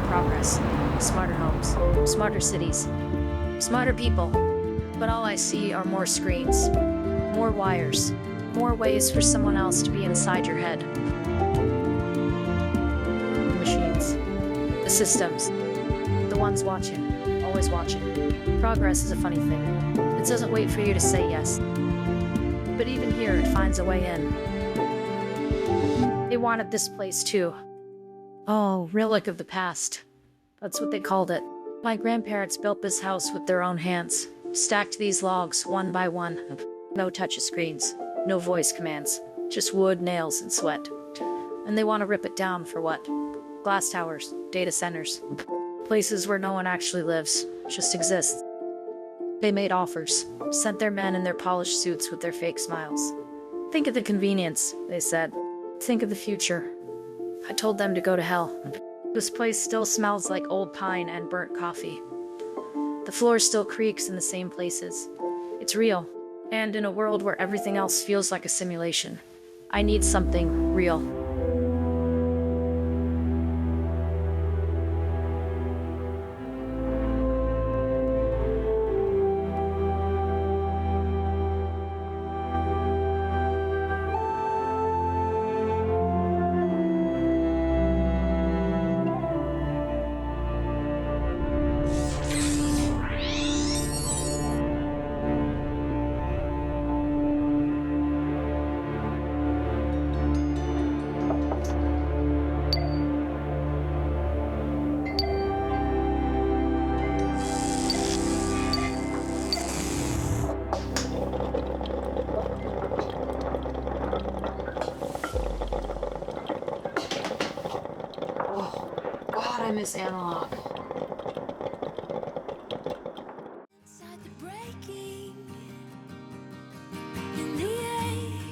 Progress, smarter homes, smarter cities, smarter people. But all I see are more screens, more wires, more ways for someone else to be inside your head. The machines, the systems, the ones watching, always watching. Progress is a funny thing. It doesn't wait for you to say yes. But even here, it finds a way in. They wanted this place too. Oh, relic of the past. That's what they called it. My grandparents built this house with their own hands, stacked these logs one by one. No touch screens, no voice commands, just wood, nails, and sweat. And they want to rip it down for what? Glass towers, data centers, places where no one actually lives, just exists. They made offers, sent their men in their polished suits with their fake smiles. Think of the convenience, they said. Think of the future. I told them to go to hell. This place still smells like old pine and burnt coffee. The floor still creaks in the same places. It's real. And in a world where everything else feels like a simulation, I need something real. I miss analog. Inside the breaking and the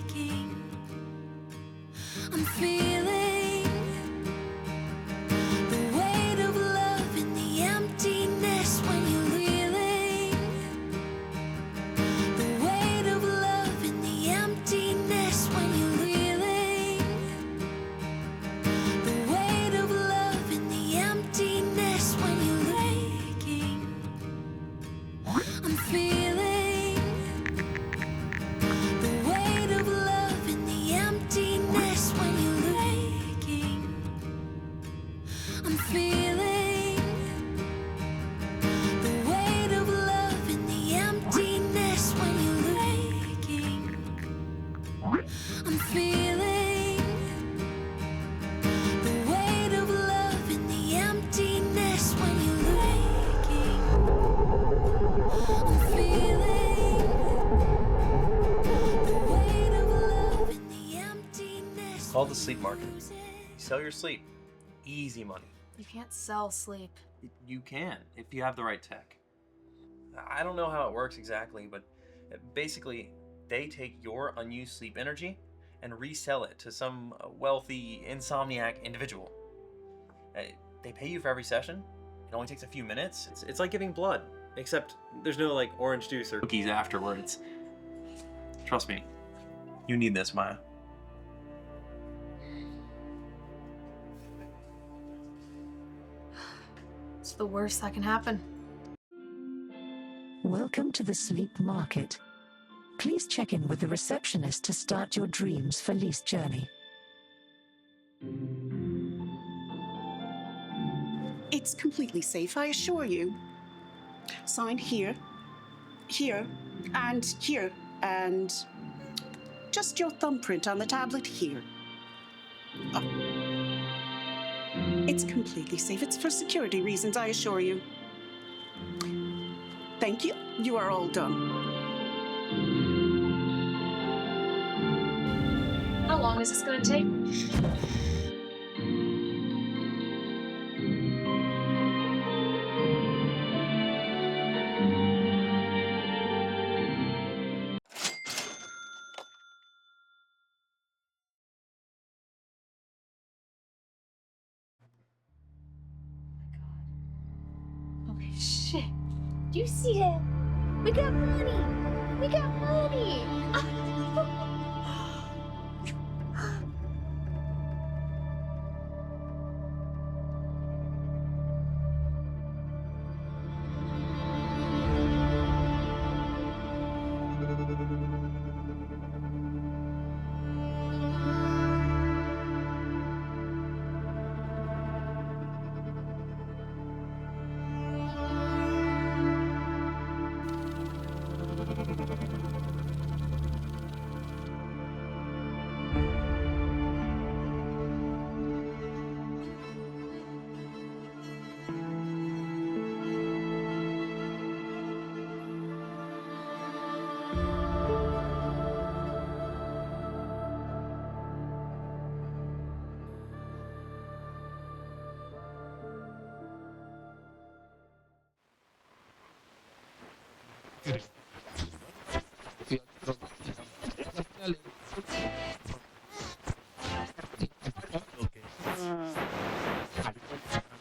aching, I'm feeling the weight of love in the emptiness when you're reeling. The weight of love in the emptiness when you're reeling. The weight of love in the emptiness when you're waking. I'm feeling the weight of love in the emptiness when you're waking. I'm feeling the weight of love in the emptiness when you're waking. I'm feeling the weight of love in the emptiness when you're waking. I'm feeling the weight of love in the emptiness. Call the sleep market. Sell your sleep. Easy money. You can't sell sleep. You can, if you have the right tech. I don't know how it works exactly, but basically, they take your unused sleep energy and resell it to some wealthy insomniac individual. They pay you for every session. It only takes a few minutes. It's like giving blood, except there's no like orange juice or cookies afterwards. Trust me, you need this, Maya. It's the worst that can happen. Welcome to the sleep market. Please check in with the receptionist to start your dreams for Lease journey. It's completely safe, I assure you. Sign here, here, and here, and just your thumbprint on the tablet here. Oh. It's completely safe. It's for security reasons, I assure you. Thank you. You are all done. How long is this gonna take? Holy shit. Do you see that? We got money! We got money!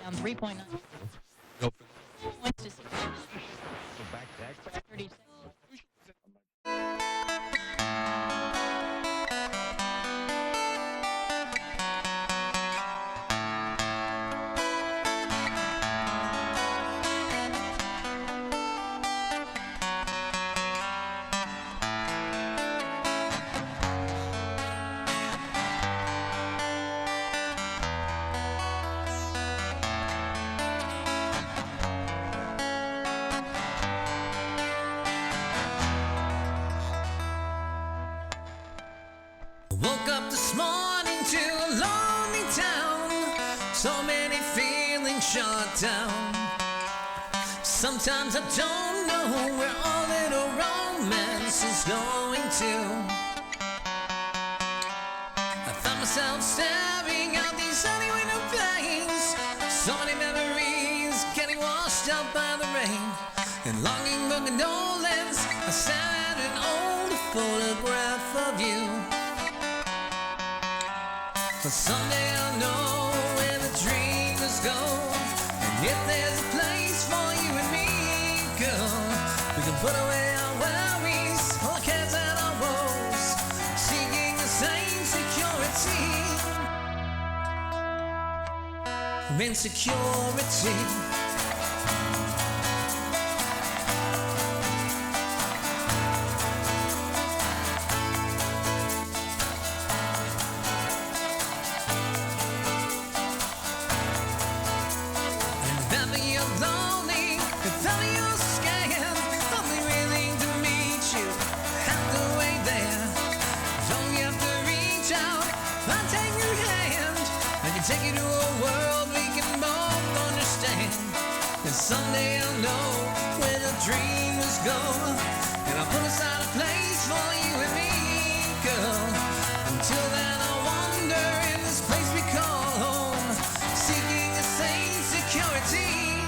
Down 3.9. Points to 6. 30 seconds. Woke up this morning to a lonely town. So many feelings shut down. Sometimes I don't know where all little romance is going to. I found myself staring out these sunny window panes. So many memories getting washed out by the rain. And longing for condolence, I stared at an old photograph of you. But someday I'll know where the dreamers go. And if there's a place for you and me, girl, we can put away our worries, all our cares and our woes, seeking the same security. Insecurity. Take you to a world we can both understand. And someday I'll know where the dreamers go. And I'll put aside a place for you and me, girl. Until then I'll wander in this place we call home, seeking the same security.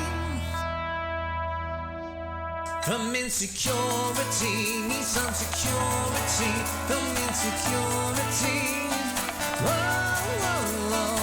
From insecurity, need some security. From insecurity. Whoa, whoa, whoa.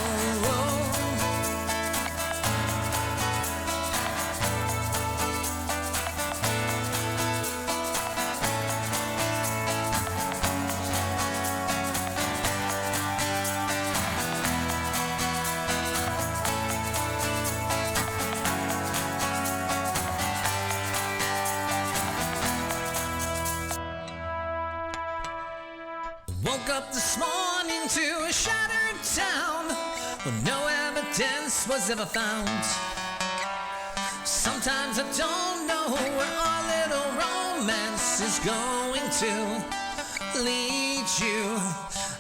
Woke up this morning to a shattered town where no evidence was ever found. Sometimes I don't know where our little romance is going to lead you.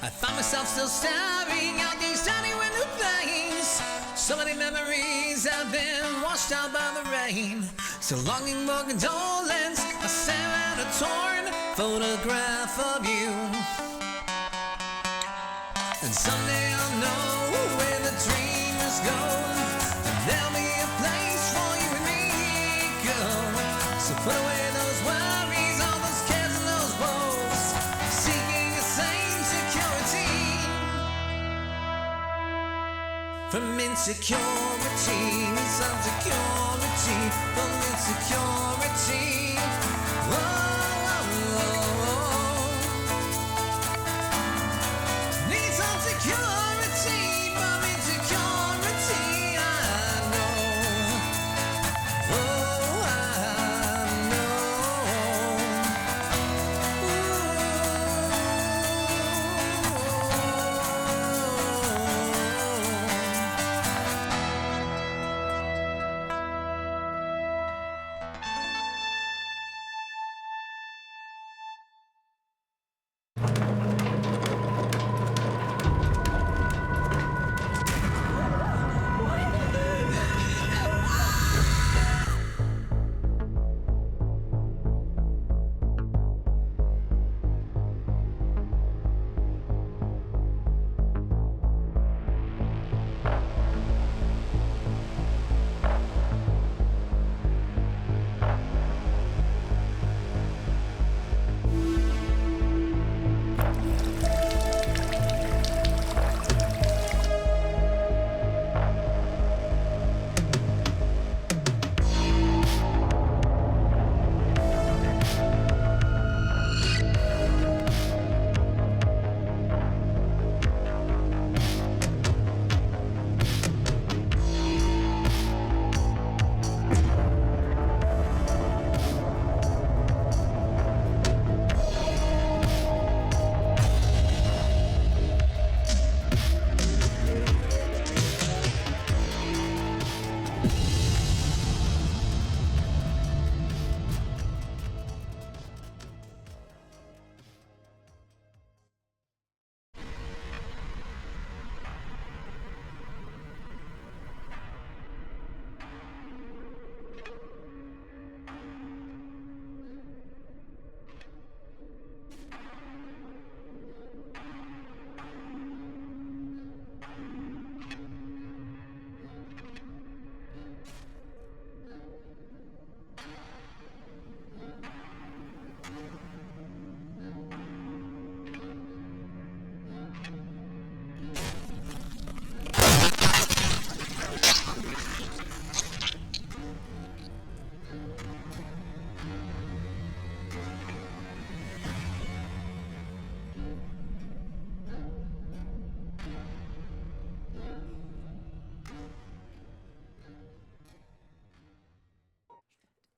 I find myself still staring out these tiny window panes. So many memories have been washed out by the rain. Still longing for condolence, I stare at a torn photograph of you. And someday I'll know where the dreamers go, and there'll be a place for you and me to go. So put away those worries, all those cares and those woes, seeking a same security from insecurity, some security from insecurity. Whoa. Need some security from insecurity, I know. Oh, I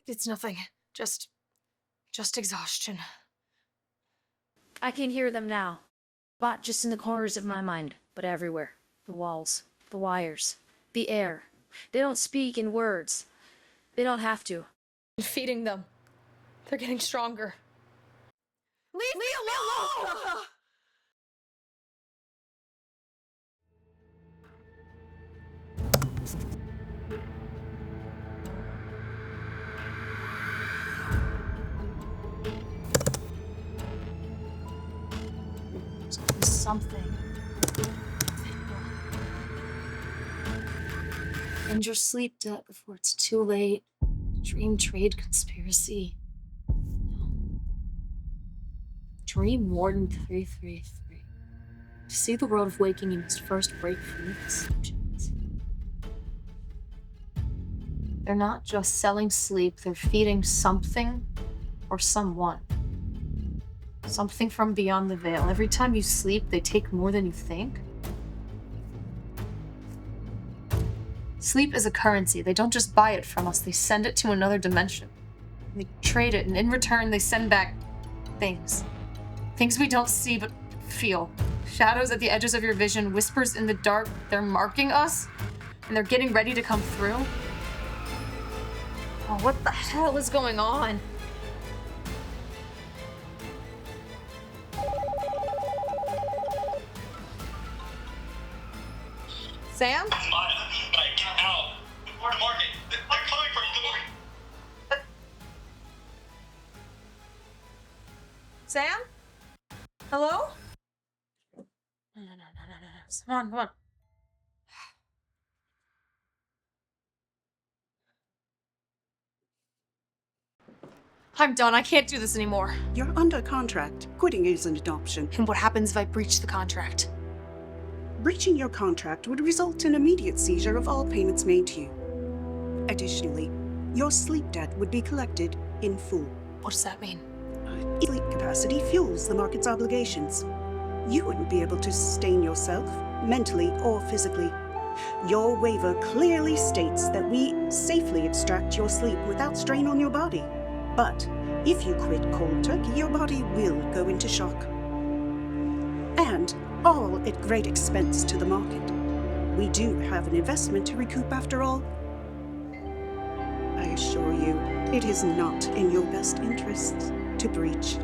It's nothing. Just exhaustion. I can hear them now. Not just in the corners of my mind, but everywhere. The walls, the wires, the air. They don't speak in words. They don't have to. I'm feeding them. They're getting stronger. Leave me alone! Something. End your sleep debt before it's too late. Dream trade conspiracy. No. Dream Warden 333. To see the world of waking, you must first break free of the subjects. They're not just selling sleep, they're feeding something or someone. Something from beyond the veil. Every time you sleep, they take more than you think. Sleep is a currency. They don't just buy it from us, they send it to another dimension. They trade it, and in return, they send back things. Things we don't see but Feel. Shadows at the edges of your vision, whispers in the dark. They're marking us, and they're getting ready to come through. Oh, what the hell is going on? Sam? Get out. Report market. They're coming from the market. Sam? Hello? No. Come on. I'm done. I can't do this anymore. You're under contract. Quitting isn't an option. And what happens if I breach the contract? Breaching your contract would result in immediate seizure of all payments made to you. Additionally, your sleep debt would be collected in full. What does that mean? Sleep capacity fuels the market's obligations. You wouldn't be able to sustain yourself, mentally or physically. Your waiver clearly states that we safely extract your sleep without strain on your body. But if you quit cold turkey, your body will go into shock. And all at great expense to the market. We do have an investment to recoup after all. I assure you, it is not in your best interests to breach.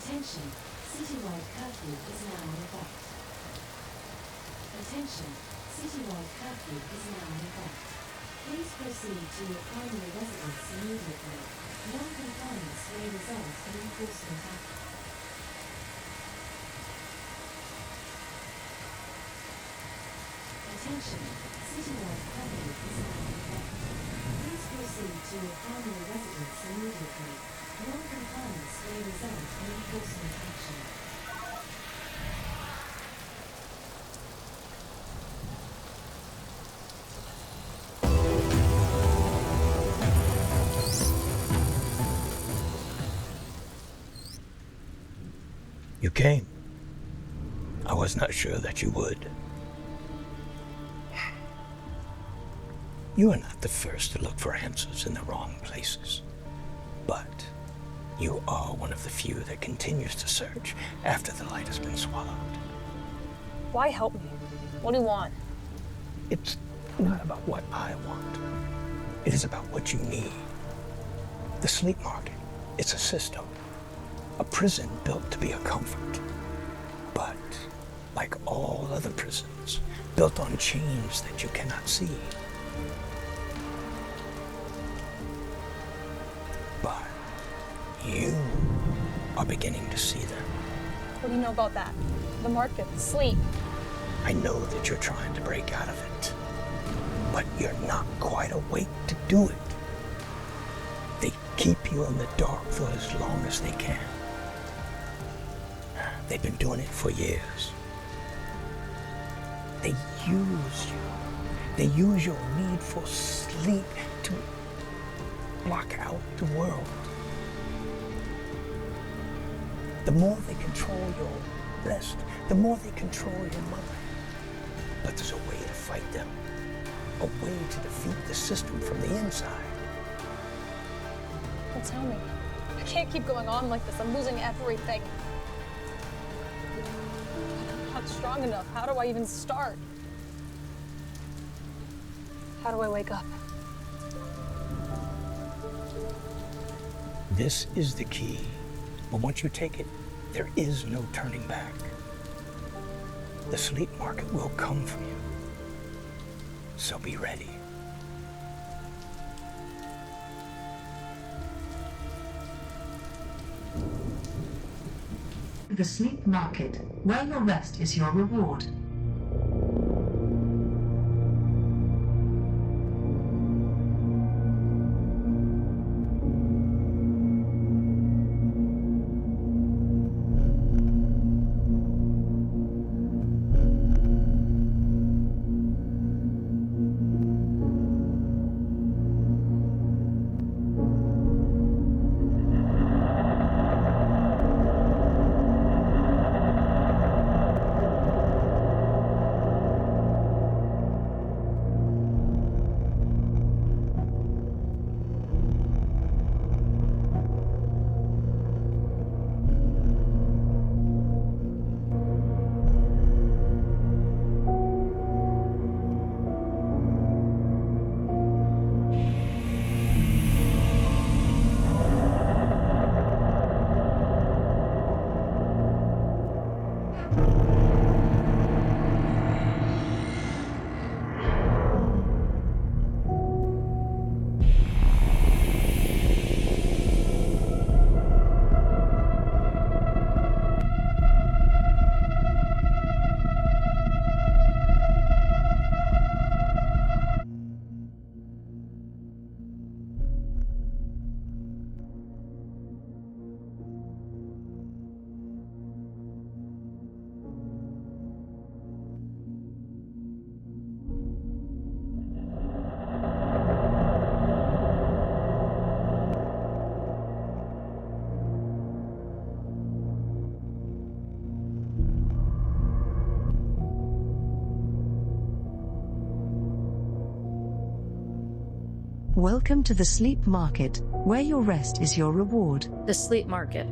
Attention, citywide curfew is now in effect. Attention, citywide curfew is now in effect. Please proceed to your primary residence immediately. Non-compliance may result in enforcement action. Attention, citywide curfew is now in effect. Please proceed to your primary residence immediately. Non-compliance may result in enforcement action. You came. I was not sure that you would. You are not the first to look for answers in the wrong places. But you are one of the few that continues to search after the light has been swallowed. Why help me? What do you want? It's not about what I want. It is about what you need. The sleep market, it's a system. A prison built to be a comfort. But, like all other prisons, built on chains that you cannot see. You are beginning to see them. What do you know about that? The market, sleep. I know that you're trying to break out of it, but you're not quite awake to do it. They keep you in the dark for as long as they can. They've been doing it for years. They use you. They use your need for sleep to block out the world. The more they control your rest, the more they control your mind. But there's a way to fight them, a way to defeat the system from the inside. Well, tell me. I can't keep going on like this. I'm losing everything. I'm not strong enough. How do I even start? How do I wake up? This is the key. But once you take it, there is no turning back. The sleep market will come for you. So be ready. The sleep market, where your rest is your reward. Welcome to the sleep market, where your rest is your reward. The sleep market.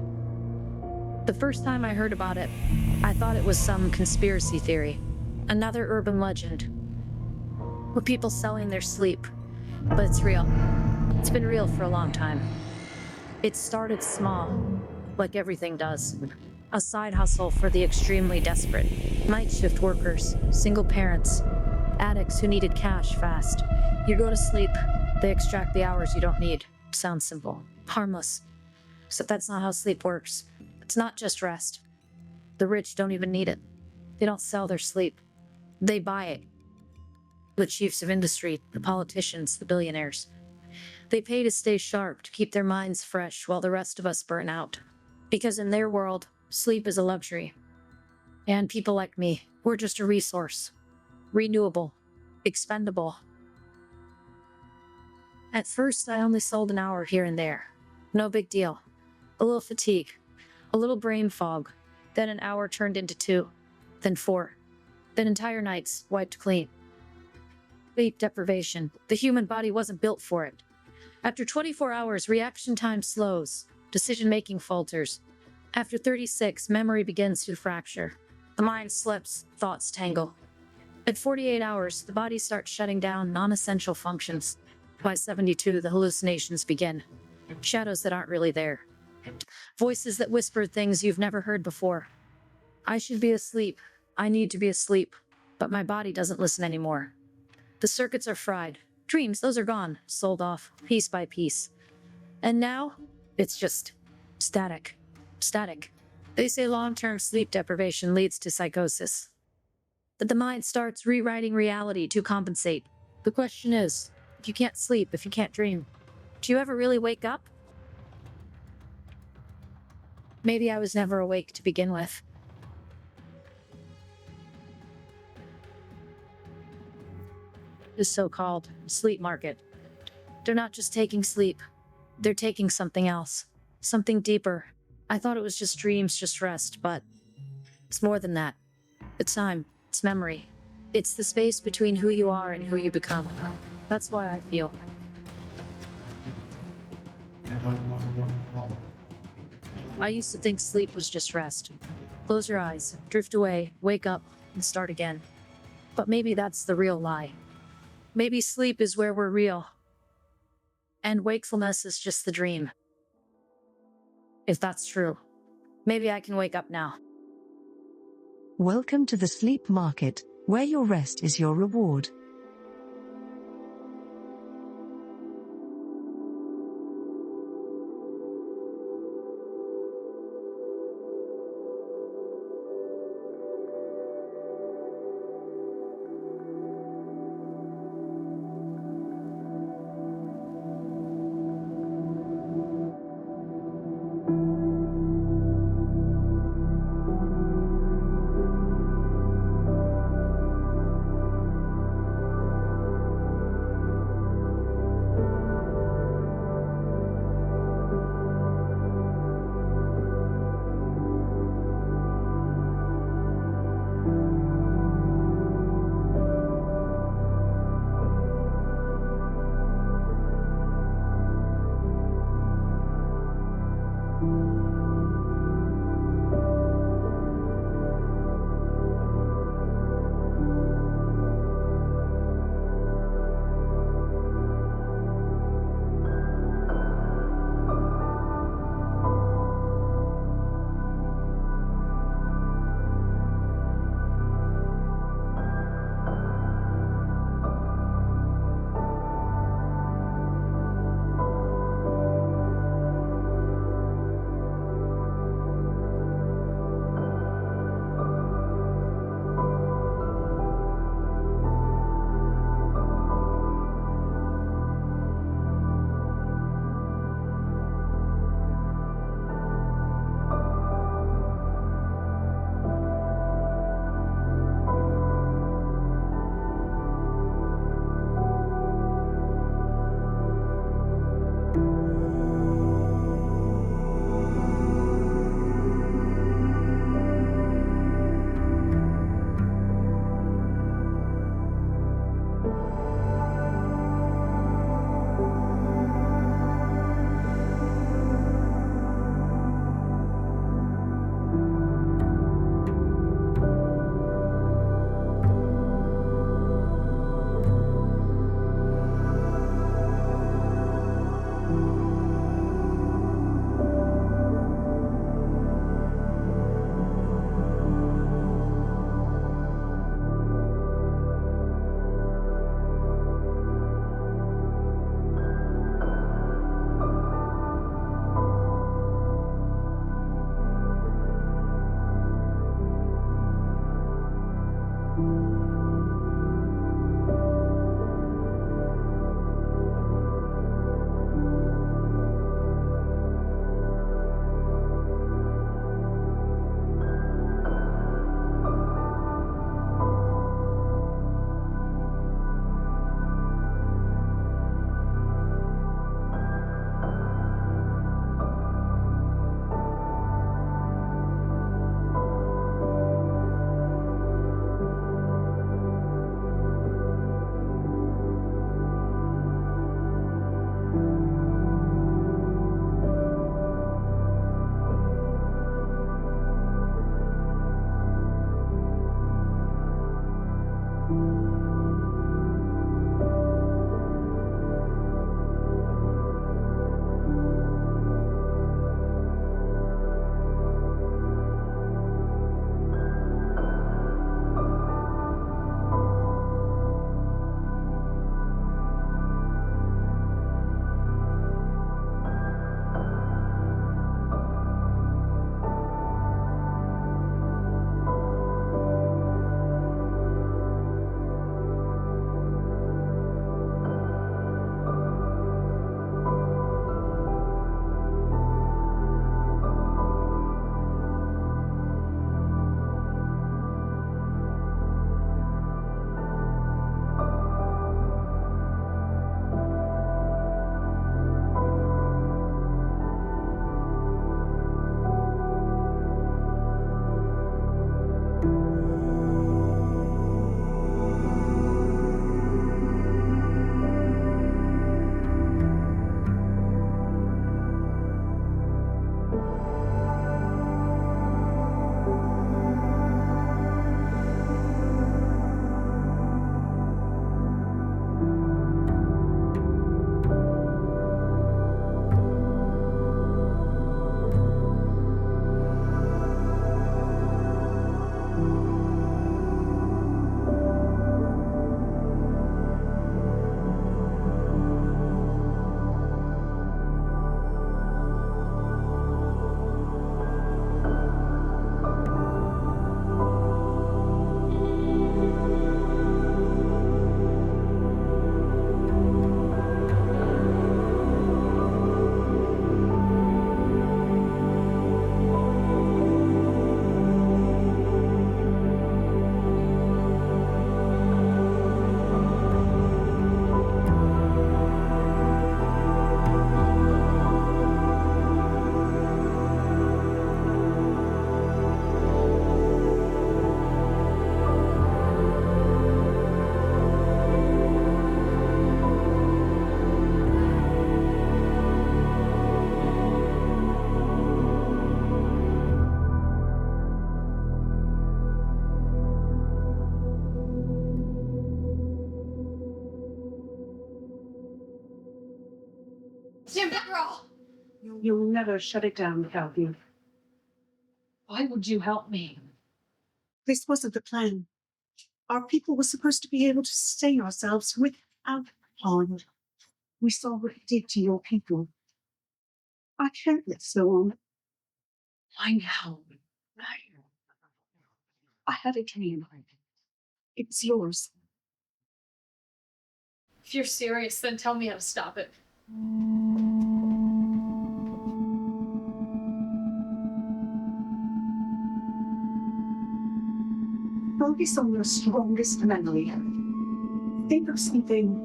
The first time I heard about it, I thought it was some conspiracy theory, another urban legend, with people selling their sleep. But it's real. It's been real for a long time. It started small, like everything does. A side hustle for the extremely desperate. Night shift workers, single parents, addicts who needed cash fast. You go to sleep, they extract the hours you don't need. Sounds simple, harmless. Except that's not how sleep works. It's not just rest. The rich don't even need it. They don't sell their sleep. They buy it. The chiefs of industry, the politicians, the billionaires. They pay to stay sharp, to keep their minds fresh while the rest of us burn out. Because in their world, sleep is a luxury. And people like me, we're just a resource. Renewable. Expendable. At first, I only sold an hour here and there. No big deal. A little fatigue. A little brain fog. Then an hour turned into 2. Then 4. Then entire nights wiped clean. Sleep deprivation. The human body wasn't built for it. After 24 hours, reaction time slows. Decision-making falters. After 36, memory begins to fracture. The mind slips, thoughts tangle. At 48 hours, the body starts shutting down non-essential functions. By 72, the hallucinations begin. Shadows that aren't really there. Voices that whisper things you've never heard before. I should be asleep. I need to be asleep. But my body doesn't listen anymore. The circuits are fried. Dreams, those are gone, sold off, piece by piece. And now, it's just Static. Static. They say long-term sleep deprivation leads to psychosis. That the mind starts rewriting reality to compensate. The question is, if you can't sleep, if you can't dream, do you ever really wake up? Maybe I was never awake to begin with. This so-called sleep market. They're not just taking sleep. They're taking something else. Something deeper. I thought it was just dreams, just rest, but it's more than that. It's time. It's memory. It's the space between who you are and who you become. That's why I feel. I used to think sleep was just rest. Close your eyes, drift away, wake up, and start again. But maybe that's the real lie. Maybe sleep is where we're real. And wakefulness is just the dream. If that's true, maybe I can wake up now. Welcome to the sleep market, where your rest is your reward. Damn it, girl! You'll never shut it down without you. Why would you help me? This wasn't the plan. Our people were supposed to be able to sustain ourselves without harm. We saw what it did to your people. I can't let so on. Why now? I had a dream. It was yours. If you're serious, then tell me how to stop it. Focus on your strongest memory. Think of something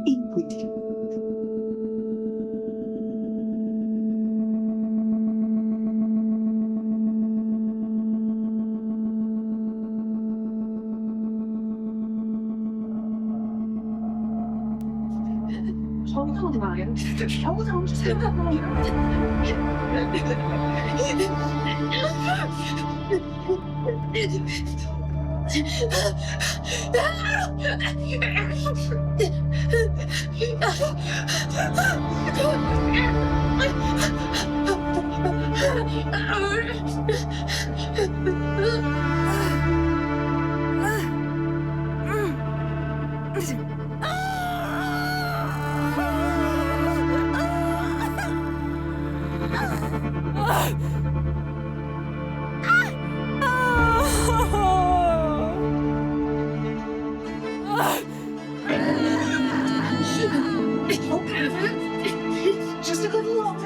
equally. Hold on, Ryan. Hold on just a just a little longer.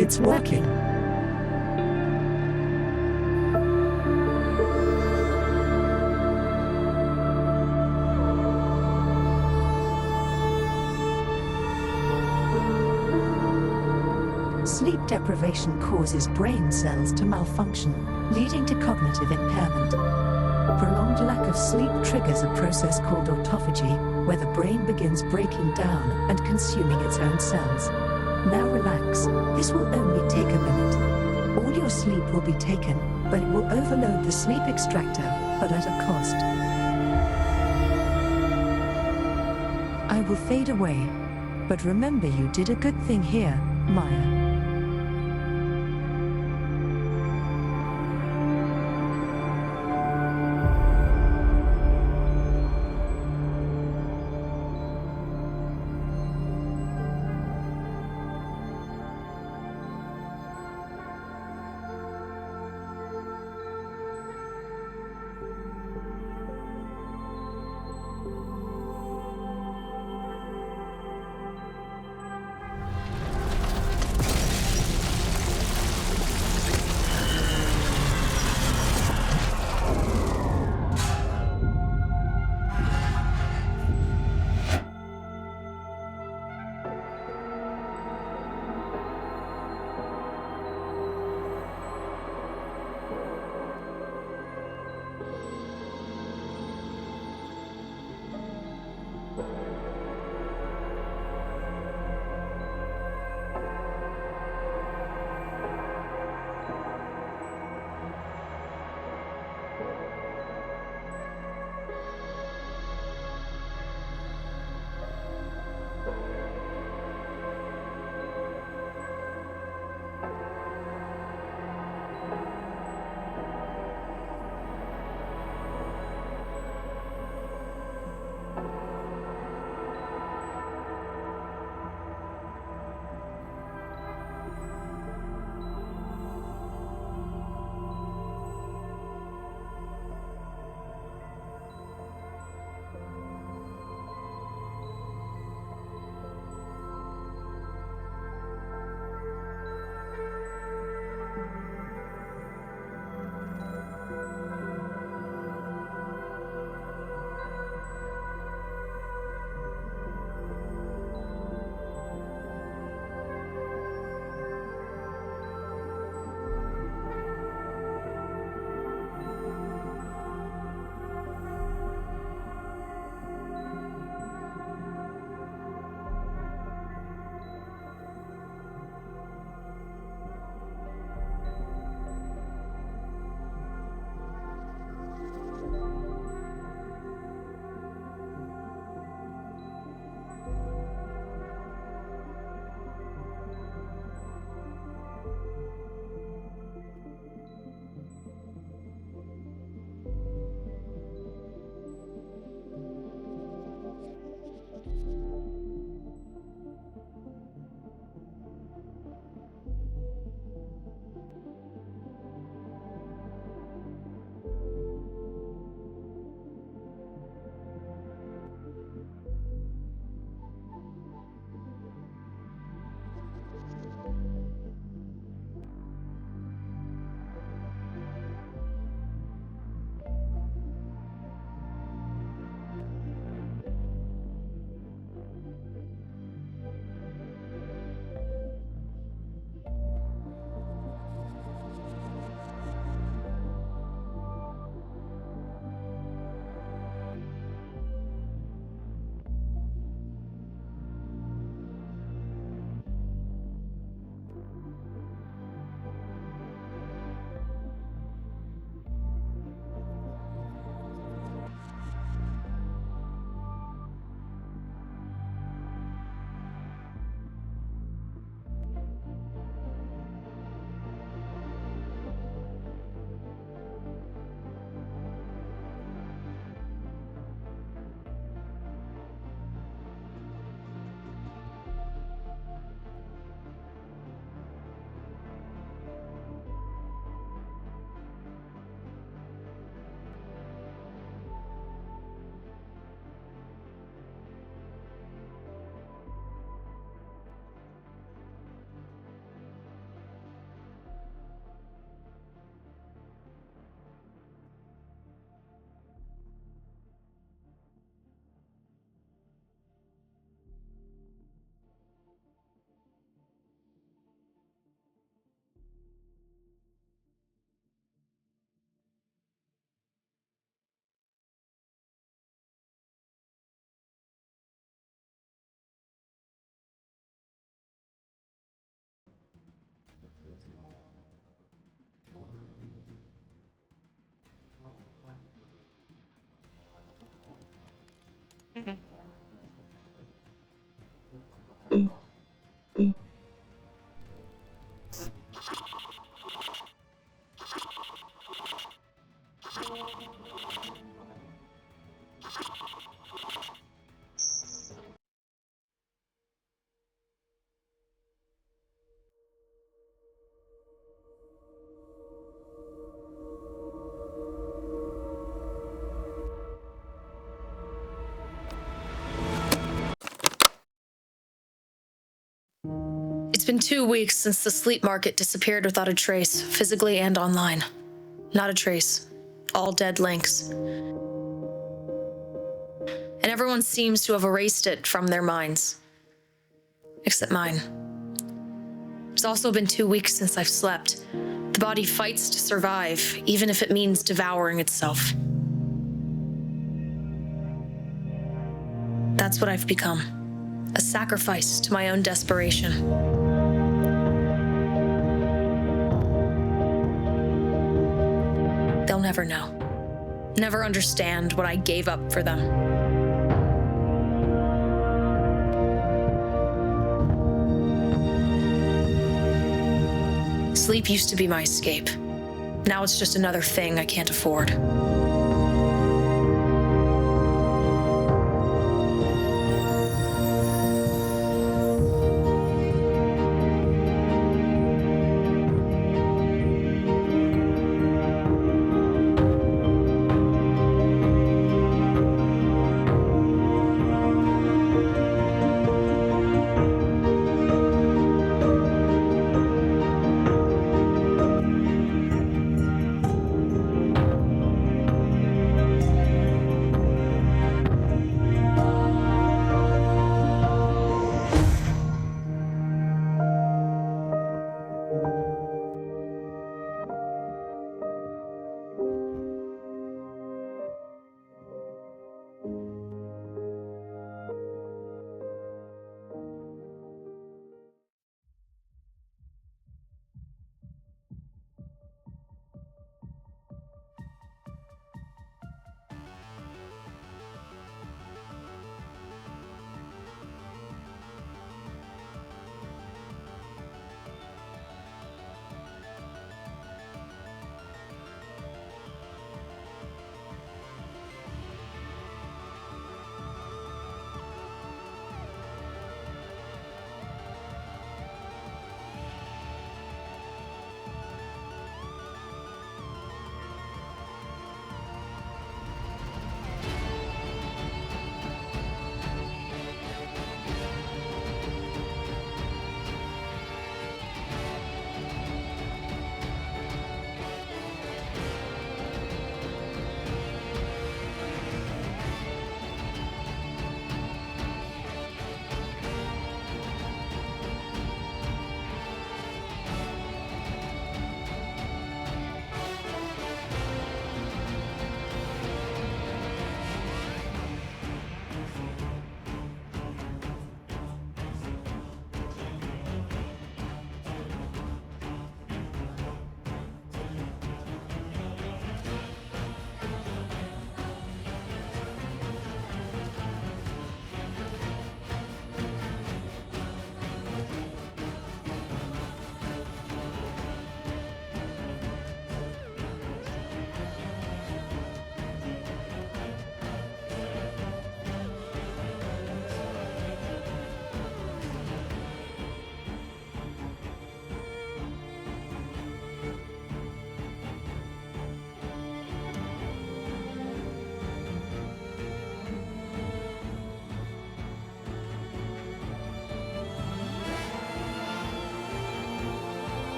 It's working. Sleep deprivation causes brain cells to malfunction, leading to cognitive impairment. Prolonged lack of sleep triggers a process called autophagy, where the brain begins breaking down and consuming its own cells. Now relax, this will only take a minute. All your sleep will be taken, but it will overload the sleep extractor, but at a cost. I will fade away, but remember you did a good thing here, Maya. It's been 2 weeks since the sleep market disappeared without a trace, physically and online. Not a trace. All dead links. And everyone seems to have erased it from their minds. Except mine. It's also been 2 weeks since I've slept. The body fights to survive, even if it means devouring itself. That's what I've become. A sacrifice to my own desperation. They'll never know. Never understand what I gave up for them. Sleep used to be my escape. Now it's just another thing I can't afford.